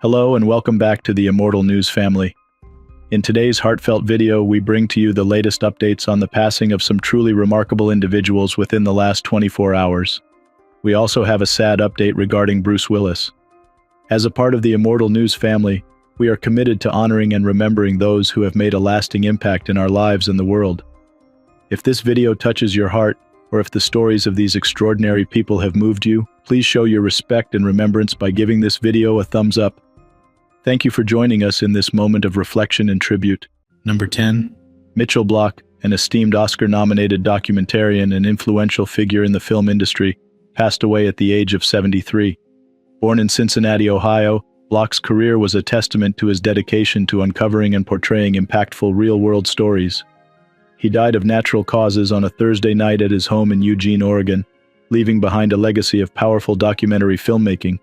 Hello and welcome back to the Immortal News family. In today's heartfelt video, we bring to you the latest updates on the passing of some truly remarkable individuals within the last 24 hours. We also have a sad update regarding Bruce Willis. As a part of the Immortal News family, we are committed to honoring and remembering those who have made a lasting impact in our lives and the world. If this video touches your heart, or if the stories of these extraordinary people have moved you, please show your respect and remembrance by giving this video a thumbs up. Thank you for joining us in this moment of reflection and tribute. Number 10. Mitchell Bloch, an esteemed Oscar-nominated documentarian and influential figure in the film industry, passed away at the age of 73. Born in Cincinnati, Ohio, Bloch's career was a testament to his dedication to uncovering and portraying impactful real-world stories. He died of natural causes on a Thursday night at his home in Eugene, Oregon, leaving behind a legacy of powerful documentary filmmaking.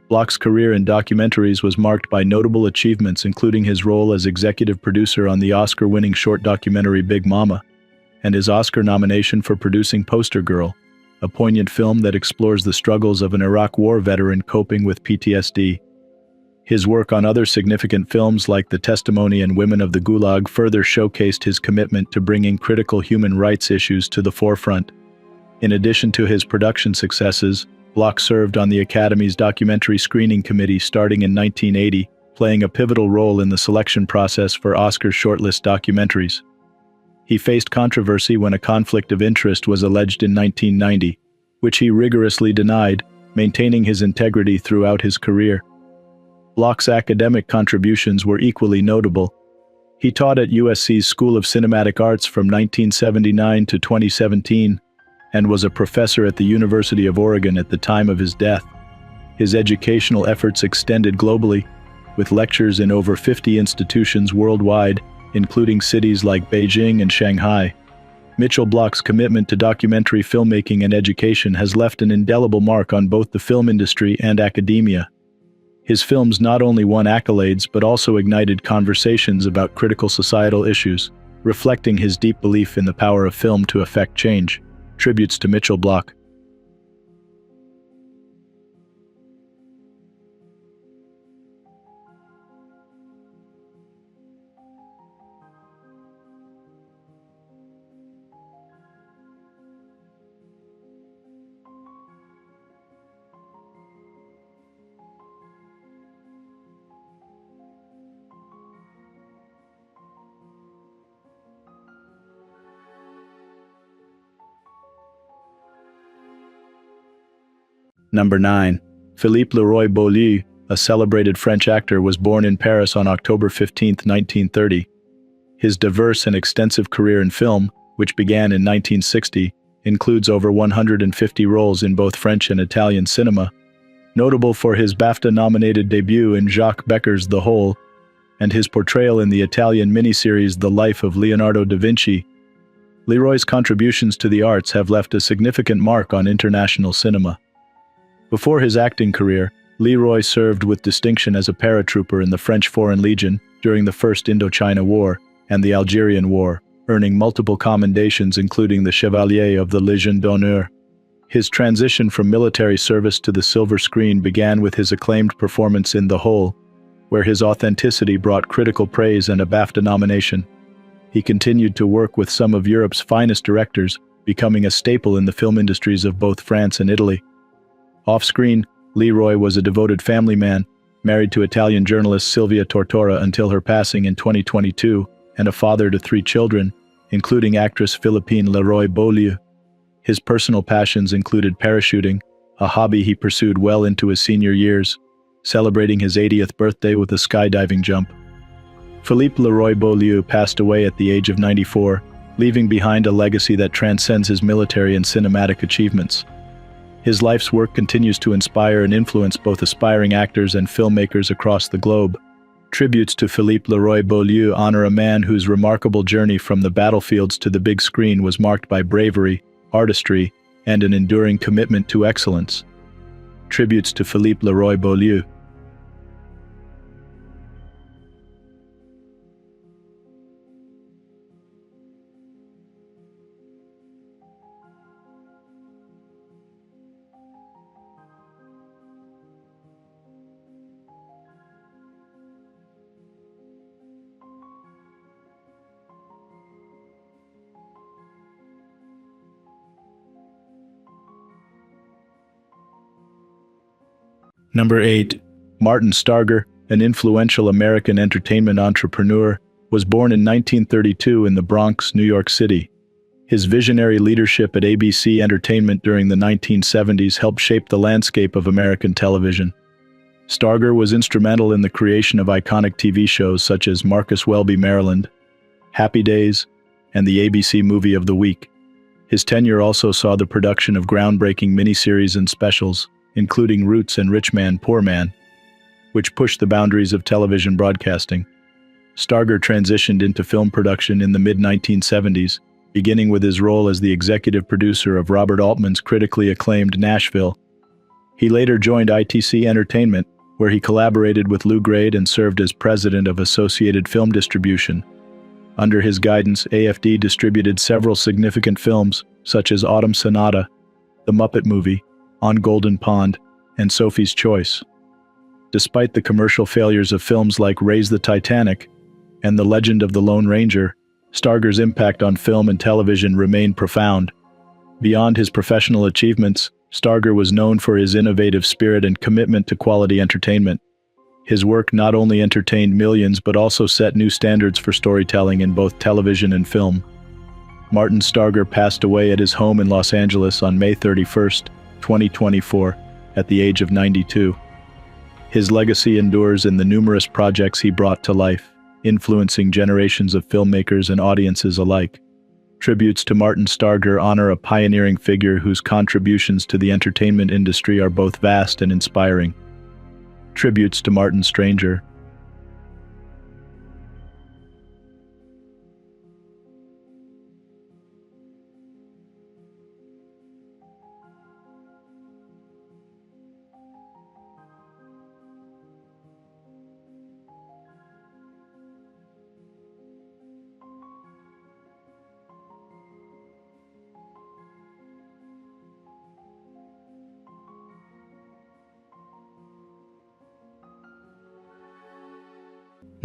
Bloch's career in documentaries was marked by notable achievements, including his role as executive producer on the Oscar-winning short documentary Big Mama, and his Oscar nomination for producing Poster Girl, a poignant film that explores the struggles of an Iraq War veteran coping with PTSD. His work on other significant films like The Testimony and Women of the Gulag further showcased his commitment to bringing critical human rights issues to the forefront. In addition to his production successes, Bloch served on the Academy's documentary screening committee starting in 1980, playing a pivotal role in the selection process for Oscar's shortlist documentaries. He faced controversy when a conflict of interest was alleged in 1990, which he rigorously denied, maintaining his integrity throughout his career. Bloch's academic contributions were equally notable. He taught at USC's School of Cinematic Arts from 1979 to 2017, and was a professor at the University of Oregon at the time of his death. His educational efforts extended globally, with lectures in over 50 institutions worldwide, including cities like Beijing and Shanghai. Mitchell Bloch's commitment to documentary filmmaking and education has left an indelible mark on both the film industry and academia. His films not only won accolades but also ignited conversations about critical societal issues, reflecting his deep belief in the power of film to affect change. Tributes to Mitchell Bloch. Number 9. Philippe Leroy-Beaulieu, a celebrated French actor, was born in Paris on October 15, 1930. His diverse and extensive career in film, which began in 1960, includes over 150 roles in both French and Italian cinema. Notable for his BAFTA-nominated debut in Jacques Becker's The Hole, and his portrayal in the Italian miniseries The Life of Leonardo da Vinci, Leroy's contributions to the arts have left a significant mark on international cinema. Before his acting career, Leroy served with distinction as a paratrooper in the French Foreign Legion during the First Indochina War and the Algerian War, earning multiple commendations including the Chevalier of the Légion d'honneur. His transition from military service to the silver screen began with his acclaimed performance in The Hole, where his authenticity brought critical praise and a BAFTA nomination. He continued to work with some of Europe's finest directors, becoming a staple in the film industries of both France and Italy. Off-screen, Leroy was a devoted family man, married to Italian journalist Silvia Tortora until her passing in 2022, and a father to 3 children, including actress Philippe Leroy-Beaulieu. His personal passions included parachuting, a hobby he pursued well into his senior years, celebrating his 80th birthday with a skydiving jump. Philippe Leroy-Beaulieu passed away at the age of 94, leaving behind a legacy that transcends his military and cinematic achievements. His life's work continues to inspire and influence both aspiring actors and filmmakers across the globe. Tributes to Philippe Leroy-Beaulieu honor a man whose remarkable journey from the battlefields to the big screen was marked by bravery, artistry, and an enduring commitment to excellence. Tributes to Philippe Leroy-Beaulieu. Number 8. Martin Starger, an influential American entertainment entrepreneur, was born in 1932 in the Bronx, New York City. His visionary leadership at ABC Entertainment during the 1970s helped shape the landscape of American television. Starger was instrumental in the creation of iconic TV shows such as Marcus Welby, Maryland, Happy Days, and the ABC Movie of the Week. His tenure also saw the production of groundbreaking miniseries and specials, including Roots and Rich Man, Poor Man, which pushed the boundaries of television broadcasting. Starger transitioned into film production in the mid-1970s, beginning with his role as the executive producer of Robert Altman's critically acclaimed Nashville. He later joined ITC Entertainment, where he collaborated with Lou Grade and served as president of Associated Film Distribution. Under his guidance, AFD distributed several significant films, such as Autumn Sonata, The Muppet Movie, On Golden Pond, and Sophie's Choice. Despite the commercial failures of films like Raise the Titanic and The Legend of the Lone Ranger, Starger's impact on film and television remained profound. Beyond his professional achievements, Starger was known for his innovative spirit and commitment to quality entertainment. His work not only entertained millions but also set new standards for storytelling in both television and film. Martin Starger passed away at his home in Los Angeles on May 31, 2024, at the age of 92. His legacy endures in the numerous projects he brought to life, influencing generations of filmmakers and audiences alike. Tributes to Martin Starger honor a pioneering figure whose contributions to the entertainment industry are both vast and inspiring. Tributes to Martin Stranger.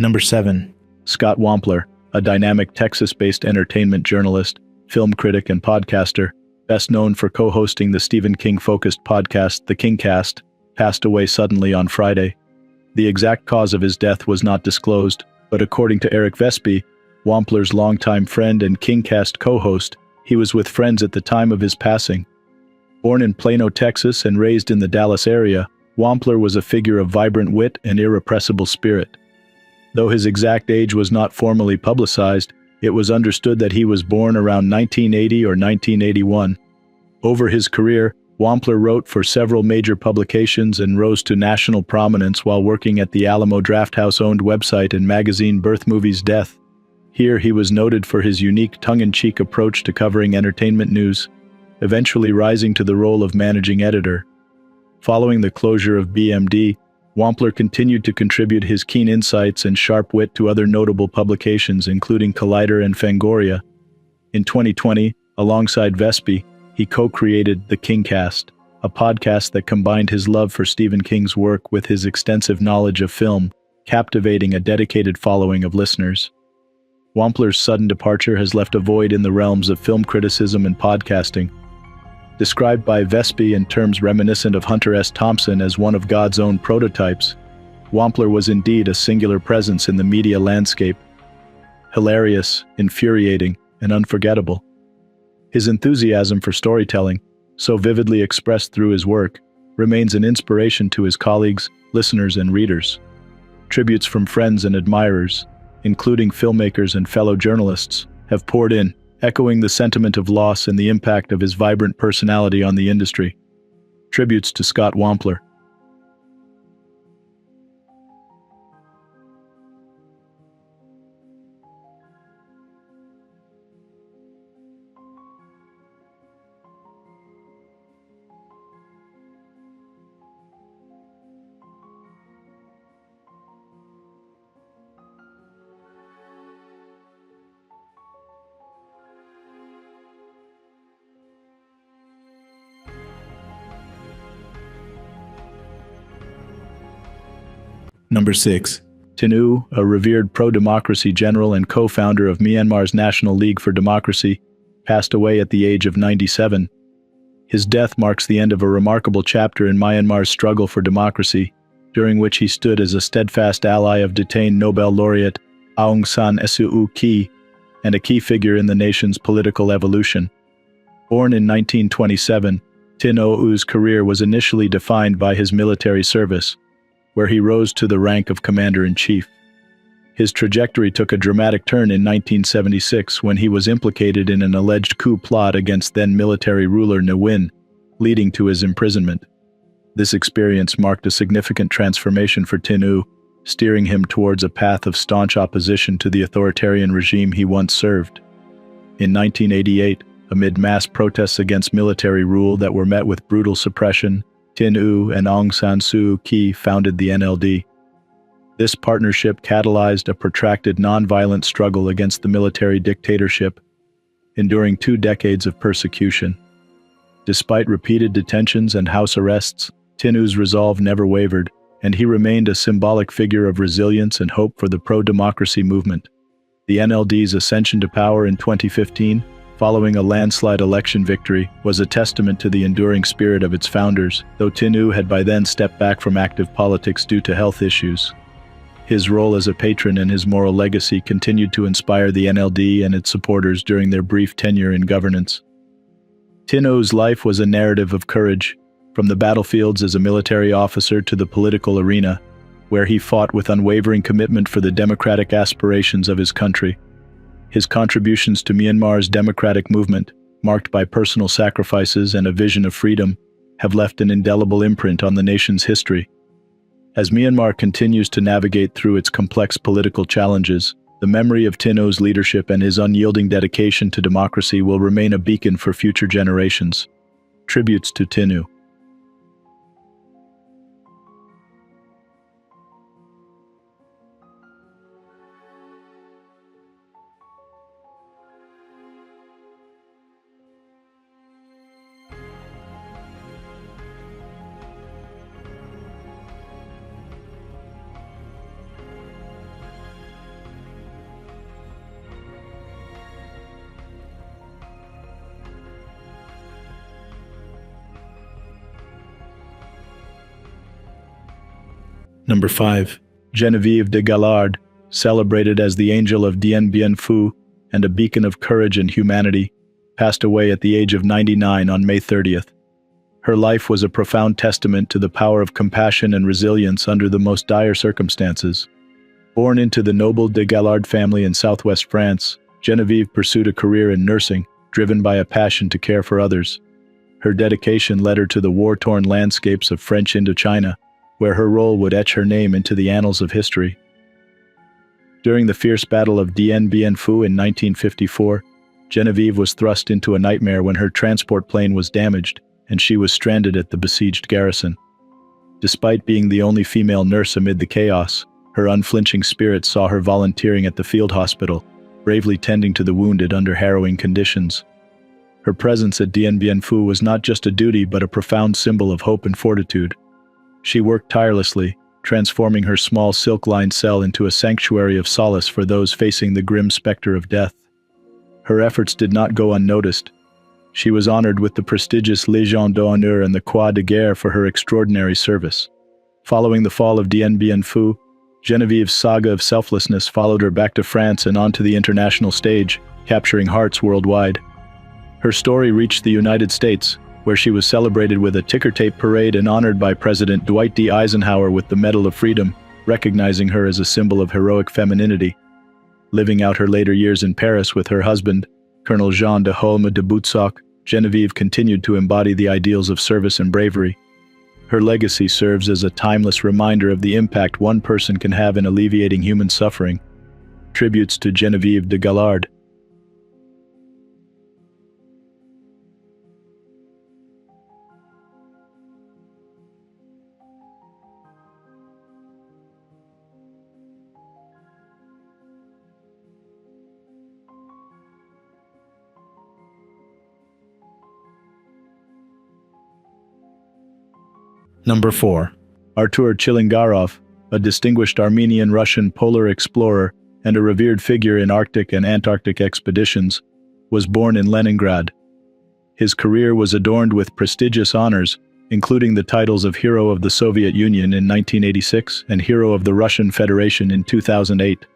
Number 7. Scott Wampler, a dynamic Texas-based entertainment journalist, film critic, and podcaster, best known for co-hosting the Stephen King-focused podcast The Kingcast, passed away suddenly on Friday. The exact cause of his death was not disclosed, but according to Eric Vespi, Wampler's longtime friend and Kingcast co-host, he was with friends at the time of his passing. Born in Plano, Texas, and raised in the Dallas area, Wampler was a figure of vibrant wit and irrepressible spirit. Though his exact age was not formally publicized, it was understood that he was born around 1980 or 1981. Over his career, Wampler wrote for several major publications and rose to national prominence while working at the Alamo Drafthouse-owned website and magazine Birth Movies Death. Here he was noted for his unique tongue-in-cheek approach to covering entertainment news, eventually rising to the role of managing editor. Following the closure of BMD, Wampler continued to contribute his keen insights and sharp wit to other notable publications, including Collider and Fangoria. In 2020, alongside Vespi, he co-created The Kingcast, a podcast that combined his love for Stephen King's work with his extensive knowledge of film, captivating a dedicated following of listeners. Wampler's sudden departure has left a void in the realms of film criticism and podcasting. Described by Vespi in terms reminiscent of Hunter S. Thompson as one of God's own prototypes, Wampler was indeed a singular presence in the media landscape. Hilarious, infuriating, and unforgettable. His enthusiasm for storytelling, so vividly expressed through his work, remains an inspiration to his colleagues, listeners, and readers. Tributes from friends and admirers, including filmmakers and fellow journalists, have poured in, echoing the sentiment of loss and the impact of his vibrant personality on the industry. Tributes to Scott Wampler. Number 6. Tinu, a revered pro-democracy general and co-founder of Myanmar's National League for Democracy, passed away at the age of 97. His death marks the end of a remarkable chapter in Myanmar's struggle for democracy, during which he stood as a steadfast ally of detained Nobel laureate Aung San Suu Kyi and a key figure in the nation's political evolution. Born in 1927, Tin Ou's career was initially defined by his military service, where he rose to the rank of commander-in-chief. His trajectory took a dramatic turn in 1976 when he was implicated in an alleged coup plot against then-military ruler Ne Win, leading to his imprisonment. This experience marked a significant transformation for Tin Ou, steering him towards a path of staunch opposition to the authoritarian regime he once served. In 1988, amid mass protests against military rule that were met with brutal suppression, Tin Ou and Aung San Suu Kyi founded the NLD. This partnership catalyzed a protracted non-violent struggle against the military dictatorship, enduring 2 decades of persecution. Despite repeated detentions and house arrests, Tin Ou's resolve never wavered, and he remained a symbolic figure of resilience and hope for the pro-democracy movement. The NLD's ascension to power in 2015, following a landslide election victory, was a testament to the enduring spirit of its founders, though Tin Ou had by then stepped back from active politics due to health issues. His role as a patron and his moral legacy continued to inspire the NLD and its supporters during their brief tenure in governance. Tin Ou's life was a narrative of courage, from the battlefields as a military officer to the political arena, where he fought with unwavering commitment for the democratic aspirations of his country. His contributions to Myanmar's democratic movement, marked by personal sacrifices and a vision of freedom, have left an indelible imprint on the nation's history. As Myanmar continues to navigate through its complex political challenges, the memory of Tin Ou's leadership and his unyielding dedication to democracy will remain a beacon for future generations. Tributes to Tin Ou. Number 5. Geneviève de Galard, celebrated as the Angel of Dien Bien Phu and a beacon of courage and humanity, passed away at the age of 99 on May 30th. Her life was a profound testament to the power of compassion and resilience under the most dire circumstances. Born into the noble de Galard family in southwest France, Geneviève pursued a career in nursing, driven by a passion to care for others. Her dedication led her to the war-torn landscapes of French Indochina, where her role would etch her name into the annals of history. During the fierce Battle of Dien Bien Phu in 1954, Geneviève was thrust into a nightmare when her transport plane was damaged, and she was stranded at the besieged garrison. Despite being the only female nurse amid the chaos, her unflinching spirit saw her volunteering at the field hospital, bravely tending to the wounded under harrowing conditions. Her presence at Dien Bien Phu was not just a duty but a profound symbol of hope and fortitude. She worked tirelessly, transforming her small silk-lined cell into a sanctuary of solace for those facing the grim specter of death. Her efforts did not go unnoticed. She was honored with the prestigious Légion d'honneur and the Croix de Guerre for her extraordinary service. Following the fall of Dien Bien Phu, Genevieve's saga of selflessness followed her back to France and onto the international stage, capturing hearts worldwide. Her story reached the United States, where she was celebrated with a ticker-tape parade and honored by President Dwight D. Eisenhower with the Medal of Freedom, recognizing her as a symbol of heroic femininity. Living out her later years in Paris with her husband, Colonel Jean de Holme de Boutsock, Geneviève continued to embody the ideals of service and bravery. Her legacy serves as a timeless reminder of the impact one person can have in alleviating human suffering. Tributes to Geneviève de Galard. Number 4. Artur Chilingarov, a distinguished Armenian-Russian polar explorer and a revered figure in Arctic and Antarctic expeditions, was born in Leningrad. His career was adorned with prestigious honors, including the titles of Hero of the Soviet Union in 1986 and Hero of the Russian Federation in 2008.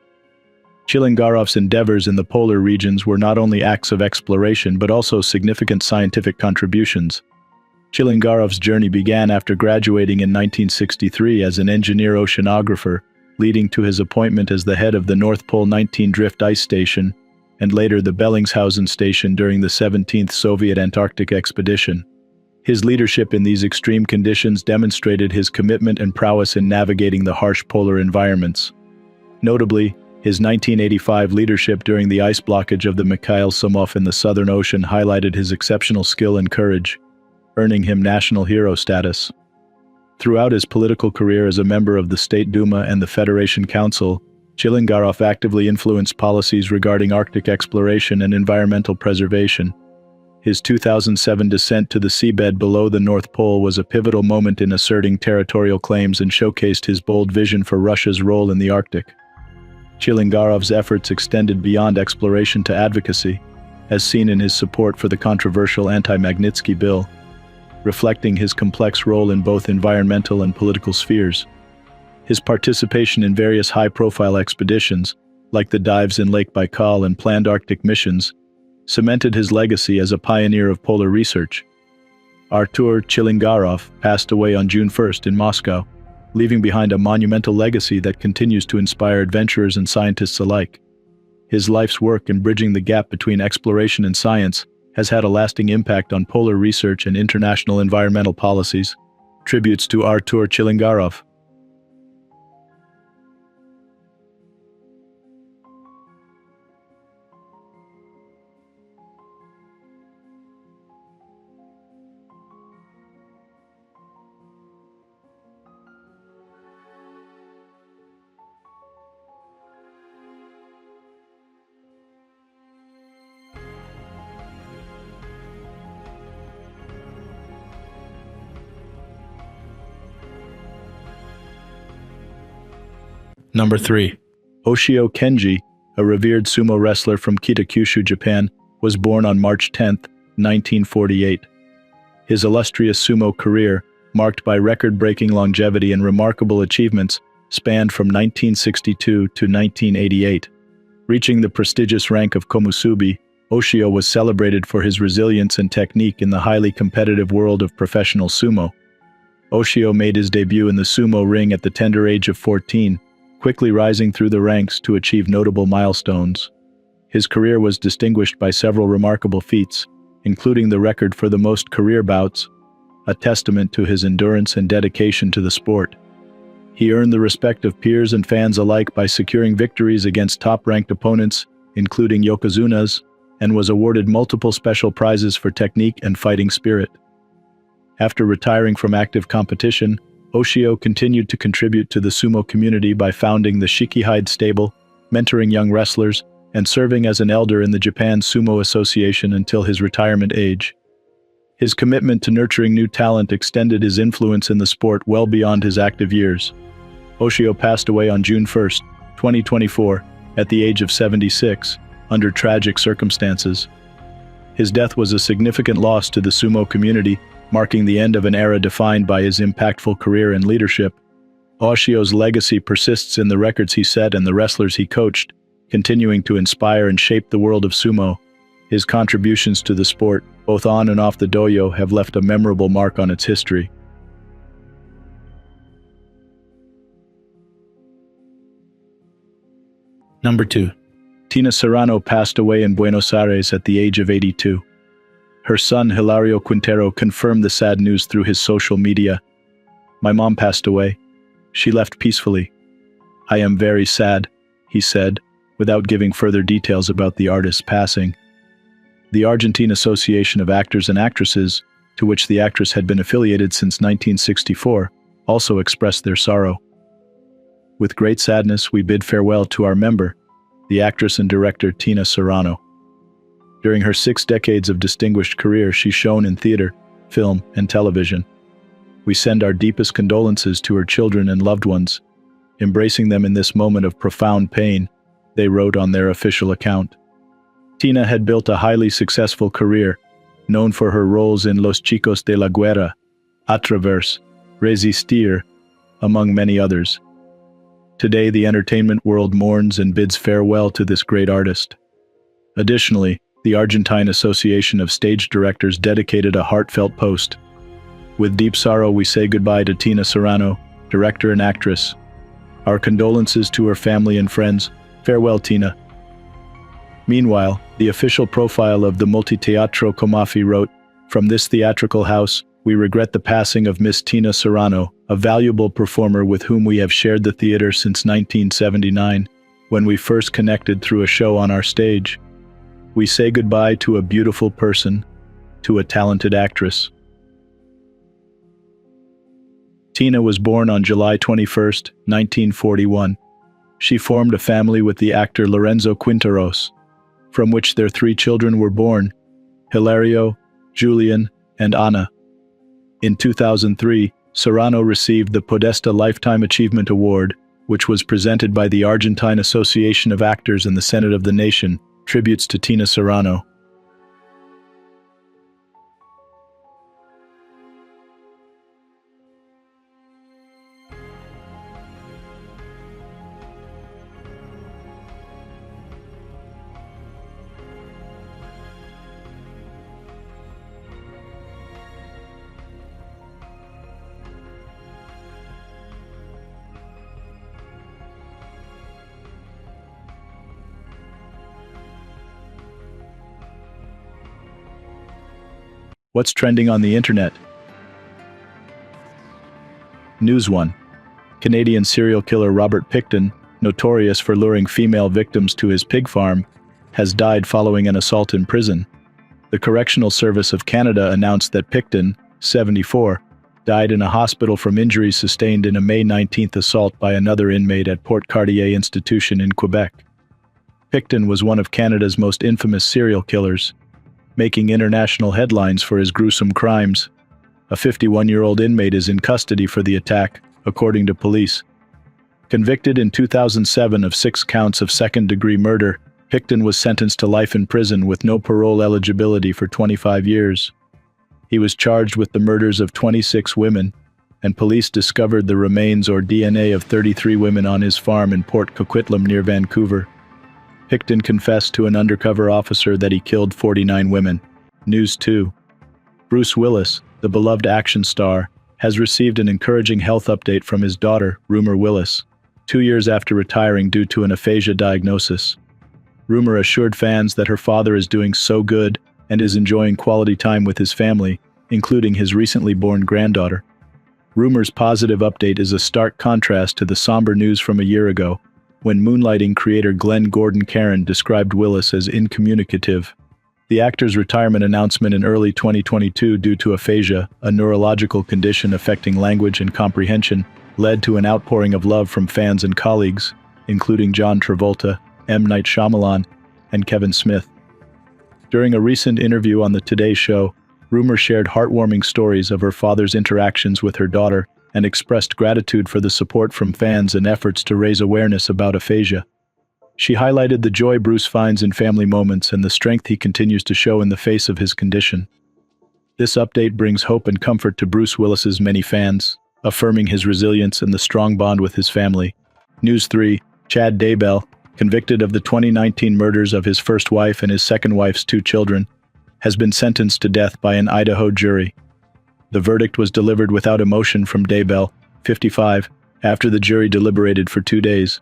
Chilingarov's endeavors in the polar regions were not only acts of exploration but also significant scientific contributions. Chilingarov's journey began after graduating in 1963 as an engineer oceanographer, leading to his appointment as the head of the North Pole 19 Drift Ice Station, and later the Bellingshausen Station during the 17th Soviet Antarctic Expedition. His leadership in these extreme conditions demonstrated his commitment and prowess in navigating the harsh polar environments. Notably, his 1985 leadership during the ice blockage of the Mikhail Samov in the Southern Ocean highlighted his exceptional skill and courage, earning him national hero status. Throughout his political career as a member of the State Duma and the Federation Council, Chilingarov actively influenced policies regarding Arctic exploration and environmental preservation. His 2007 descent to the seabed below the North Pole was a pivotal moment in asserting territorial claims and showcased his bold vision for Russia's role in the Arctic. Chilingarov's efforts extended beyond exploration to advocacy, as seen in his support for the controversial anti-Magnitsky Bill, reflecting his complex role in both environmental and political spheres. His participation in various high-profile expeditions, like the dives in Lake Baikal and planned Arctic missions, cemented his legacy as a pioneer of polar research. Artur Chilingarov passed away on June 1st in Moscow, leaving behind a monumental legacy that continues to inspire adventurers and scientists alike. His life's work in bridging the gap between exploration and science has had a lasting impact on polar research and international environmental policies. Tributes to Artur Chilingarov. Number 3. Ōshio Kenji, a revered sumo wrestler from Kitakyushu, Japan, was born on March 10, 1948. His illustrious sumo career, marked by record-breaking longevity and remarkable achievements, spanned from 1962 to 1988. Reaching the prestigious rank of komusubi, Ōshio was celebrated for his resilience and technique in the highly competitive world of professional sumo. Ōshio made his debut in the sumo ring at the tender age of 14, quickly rising through the ranks to achieve notable milestones. His career was distinguished by several remarkable feats, including the record for the most career bouts, a testament to his endurance and dedication to the sport. He earned the respect of peers and fans alike by securing victories against top-ranked opponents, including yokozunas, and was awarded multiple special prizes for technique and fighting spirit. After retiring from active competition, Ōshio continued to contribute to the sumo community by founding the Shikihide stable, mentoring young wrestlers, and serving as an elder in the Japan Sumo Association until his retirement age. His commitment to nurturing new talent extended his influence in the sport well beyond his active years. Ōshio passed away on June 1, 2024, at the age of 76, under tragic circumstances. His death was a significant loss to the sumo community, marking the end of an era defined by his impactful career and leadership. Ōshio's legacy persists in the records he set and the wrestlers he coached, continuing to inspire and shape the world of sumo. His contributions to the sport, both on and off the dojo, have left a memorable mark on its history. Number 2. Tina Serrano passed away in Buenos Aires at the age of 82. Her son, Hilario Quintero, confirmed the sad news through his social media. "My mom passed away. She left peacefully. I am very sad," he said, without giving further details about the artist's passing. The Argentine Association of Actors and Actresses, to which the actress had been affiliated since 1964, also expressed their sorrow. "With great sadness, we bid farewell to our member, the actress and director Tina Serrano. During her 6 decades of distinguished career, she shone in theater, film, and television. We send our deepest condolences to her children and loved ones, embracing them in this moment of profound pain," they wrote on their official account. Tina had built a highly successful career, known for her roles in Los Chicos de la Guerra, Atraverse, Resistir, among many others. Today, the entertainment world mourns and bids farewell to this great artist. Additionally, the Argentine Association of Stage Directors dedicated a heartfelt post. With deep sorrow, we say goodbye to Tina Serrano, director and actress. Our condolences to her family and friends. Farewell, Tina. Meanwhile, the official profile of the Multiteatro Comafi wrote, "From this theatrical house, we regret the passing of Miss Tina Serrano, a valuable performer with whom we have shared the theater since 1979, when we first connected through a show on our stage. We say goodbye to a beautiful person, to a talented actress." Tina was born on July 21, 1941. She formed a family with the actor Lorenzo Quinteros, from which their 3 children were born: Hilario, Julian, and Ana. In 2003, Serrano received the Podesta Lifetime Achievement Award, which was presented by the Argentine Association of Actors and the Senate of the Nation, tributes to Tina Serrano. What's trending on the internet? News 1. Canadian serial killer Robert Pickton, notorious for luring female victims to his pig farm, has died following an assault in prison. The Correctional Service of Canada announced that Pickton, 74, died in a hospital from injuries sustained in a May 19th assault by another inmate at Port Cartier Institution in Quebec. Pickton was one of Canada's most infamous serial killers, making international headlines for his gruesome crimes. A 51-year-old inmate is in custody for the attack, according to police. Convicted in 2007 of 6 counts of second-degree murder, Pickton was sentenced to life in prison with no parole eligibility for 25 years. He was charged with the murders of 26 women, and police discovered the remains or DNA of 33 women on his farm in Port Coquitlam near Vancouver. Pickton confessed to an undercover officer that he killed 49 women. News 2. Bruce Willis, the beloved action star, has received an encouraging health update from his daughter, Rumer Willis, 2 years after retiring due to an aphasia diagnosis. Rumer assured fans that her father is doing so good and is enjoying quality time with his family, including his recently born granddaughter. Rumer's positive update is a stark contrast to the somber news from a year ago, when Moonlighting creator Glenn Gordon Caron described Willis as incommunicative. The actor's retirement announcement in early 2022 due to aphasia, a neurological condition affecting language and comprehension, led to an outpouring of love from fans and colleagues, including John Travolta, M. Night Shyamalan, and Kevin Smith. During a recent interview on the TodaY show, Rumer shared heartwarming stories of her father's interactions with her daughter and expressed gratitude for the support from fans and efforts to raise awareness about aphasia. She highlighted the joy Bruce finds in family moments and the strength he continues to show in the face of his condition. This update brings hope and comfort to Bruce Willis's many fans, affirming his resilience and the strong bond with his family. News 3. Chad Daybell, convicted of the 2019 murders of his first wife and his second wife's 2 children, has been sentenced to death by an Idaho jury. The verdict was delivered without emotion from Daybell, 55, after the jury deliberated for 2 days.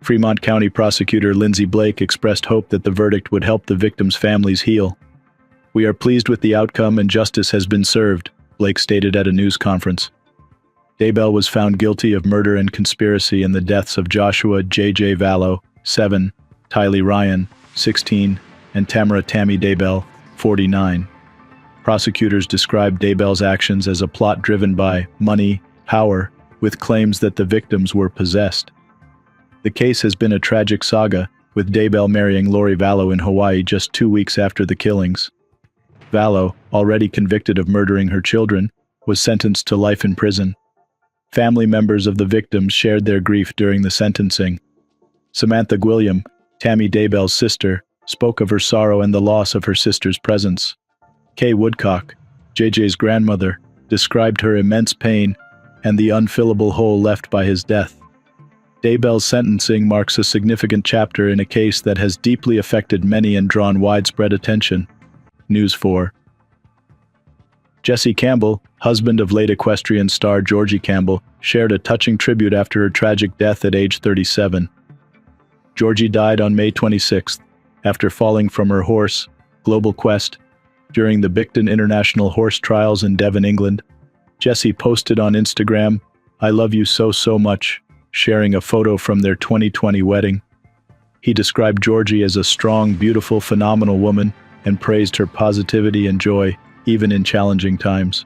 Fremont County Prosecutor Lindsay Blake expressed hope that the verdict would help the victims' families heal. "We are pleased with the outcome and justice has been served," Blake stated at a news conference. Daybell was found guilty of murder and conspiracy in the deaths of Joshua J.J. Vallow, 7, Tylee Ryan, 16, and Tamara Tammy Daybell, 49. Prosecutors described Daybell's actions as a plot driven by money, power, with claims that the victims were possessed. The case has been a tragic saga, with Daybell marrying Lori Vallow in Hawaii just 2 weeks after the killings. Vallow, already convicted of murdering her children, was sentenced to life in prison. Family members of the victims shared their grief during the sentencing. Samantha Gwilliam, Tammy Daybell's sister, spoke of her sorrow and the loss of her sister's presence. Kay Woodcock, JJ's grandmother, described her immense pain and the unfillable hole left by his death. Daybell's sentencing marks a significant chapter in a case that has deeply affected many and drawn widespread attention. News 4. Jesse Campbell, husband of late equestrian star Georgie Campbell, shared a touching tribute after her tragic death at age 37. Georgie died on May 26 after falling from her horse, Global Quest, during the Bicton International Horse Trials in Devon, England. Jesse posted on Instagram, "I love you so much," sharing a photo from their 2020 wedding. He described Georgie as a strong, beautiful, phenomenal woman and praised her positivity and joy, even in challenging times.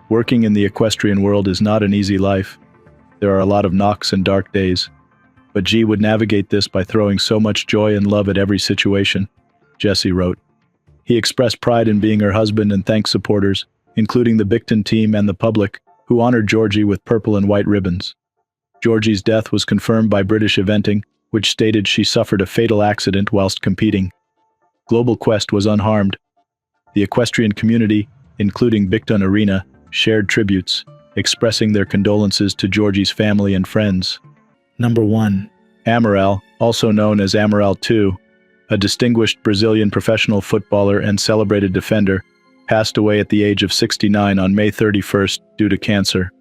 Working in the equestrian world is not an easy life. There are a lot of knocks and dark days. But G would navigate this by throwing so much joy and love at every situation, Jesse wrote. He expressed pride in being her husband and thanked supporters, including the Bicton team and the public, who honored Georgie with purple and white ribbons. Georgie's death was confirmed by British Eventing, which stated she suffered a fatal accident whilst competing. Global Quest was unharmed. The equestrian community, including Bicton Arena, shared tributes, expressing their condolences to Georgie's family and friends. Number 1. Amaral, also known as Amaral II, a distinguished Brazilian professional footballer and celebrated defender, passed away at the age of 69 on May 31st due to cancer.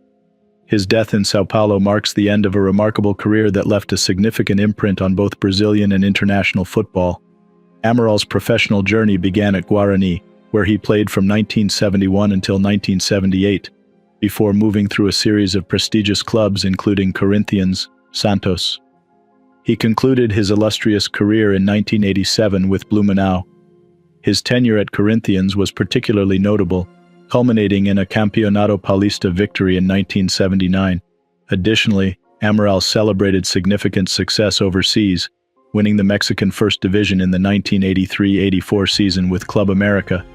His death in São Paulo marks the end of a remarkable career that left a significant imprint on both Brazilian and international football. Amaral's professional journey began at Guarani, where he played from 1971 until 1978, before moving through a series of prestigious clubs including Corinthians, Santos. He concluded his illustrious career in 1987 with Blumenau. His tenure at Corinthians was particularly notable, culminating in a Campeonato Paulista victory in 1979. Additionally, Amaral celebrated significant success overseas, winning the Mexican First Division in the 1983-84 season with Club America.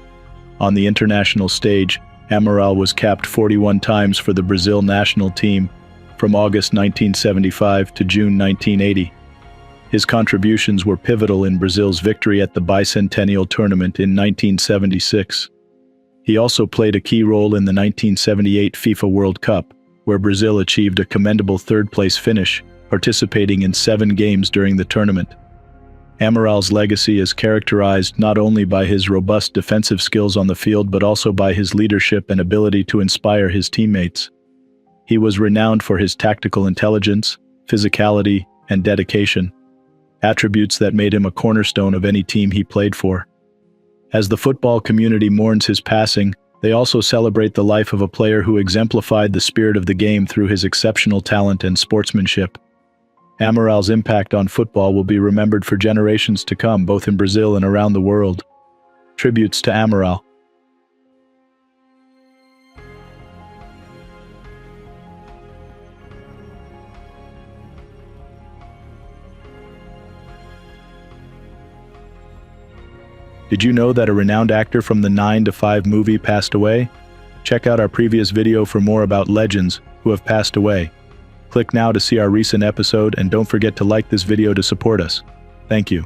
On the international stage, Amaral was capped 41 times for the Brazil national team, from August 1975 to June 1980. His contributions were pivotal in Brazil's victory at the Bicentennial Tournament in 1976. He also played a key role in the 1978 FIFA World Cup, where Brazil achieved a commendable third-place finish, participating in 7 games during the tournament. Amaral's legacy is characterized not only by his robust defensive skills on the field but also by his leadership and ability to inspire his teammates. He was renowned for his tactical intelligence, physicality, and dedication, attributes that made him a cornerstone of any team he played for. As the football community mourns his passing, they also celebrate the life of a player who exemplified the spirit of the game through his exceptional talent and sportsmanship. Amaral's impact on football will be remembered for generations to come, both in Brazil and around the world. Tributes to Amaral. Did you know that a renowned actor from the 9 to 5 movie passed away? Check out our previous video for more about legends who have passed away. Click now to see our recent episode and don't forget to like this video to support us. Thank you.